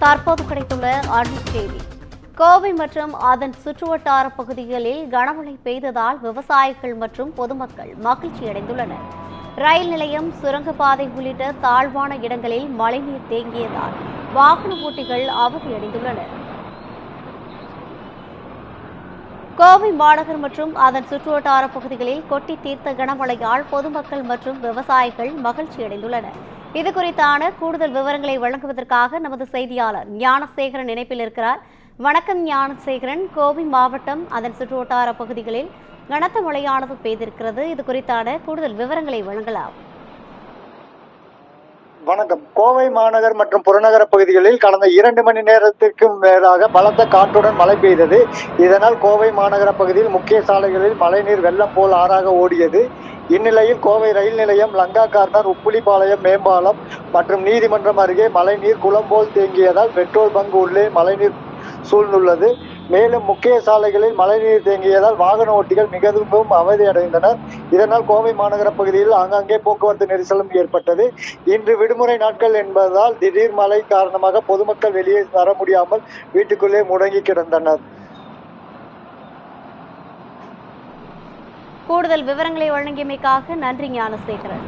தற்போது கிடைத்துள்ள அண்மை செய்தி. கோவை மற்றும் அதன் சுற்றுவட்டார பகுதிகளில் கனமழை பெய்ததால் விவசாயிகள் மற்றும் பொதுமக்கள் மகிழ்ச்சியடைந்துள்ளனர். ரயில் நிலையம், சுரங்கப்பாதை உள்ளிட்ட தாழ்வான இடங்களில் மழைநீர் தேங்கியதால் வாகன ஓட்டிகள் அவதியடைந்துள்ளனர். கோவை மாநகர் மற்றும் அதன் சுற்றுவட்டார பகுதிகளில் கொட்டி தீர்த்த கனமழையால் பொதுமக்கள் மற்றும் விவசாயிகள் மகிழ்ச்சியடைந்துள்ளனர். இதுகுறித்தான கூடுதல் விவரங்களை வழங்குவதற்காக நமது செய்தியாளர் ஞானசேகரன் இணைப்பில் இருக்கிறார். வணக்கம் ஞானசேகரன். கோவை மாவட்டம் அதன் சுற்றுவட்டார பகுதிகளில் கனத்த மழையானது பெய்திருக்கிறது. இது குறித்தான கூடுதல் விவரங்களை வழங்கலாம். வணக்கம். கோவை மாநகர் மற்றும் புறநகர பகுதிகளில் கடந்த 2 மணி நேரத்திற்கும் மேலாக பலத்த காற்றுடன் மழை பெய்தது. இதனால் கோவை மாநகர பகுதியில் முக்கிய சாலைகளில் மழைநீர் வெள்ளம் போல் ஆறாக ஓடியது. இந்நிலையில் கோவை ரயில் நிலையம், லங்கா கார்னர், உப்புலிபாளையம் மேம்பாலம் மற்றும் நீதிமன்றம் அருகே மழைநீர் குளம் போல் தேங்கியதால் பெட்ரோல் பங்க் உள்ளே மழைநீர் சூழ்ந்துள்ளது. மேலும் முக்கிய சாலைகளில் மழைநீர் தேங்கியதால் வாகன ஓட்டிகள் மிகவும் அவதியடைந்தனர். இதனால் கோவை மாநகர பகுதியில் ஆங்காங்கே போக்குவரத்து நெரிசலும் ஏற்பட்டது. இன்று விடுமுறை நாட்கள் என்பதால் திடீர் மழை காரணமாக பொதுமக்கள் வெளியே வர முடியாமல் வீட்டுக்குள்ளே முடங்கி கிடந்தனர். கூடுதல் விவரங்களை வழங்கியமைக்காக நன்றி ஞானசேகரன்.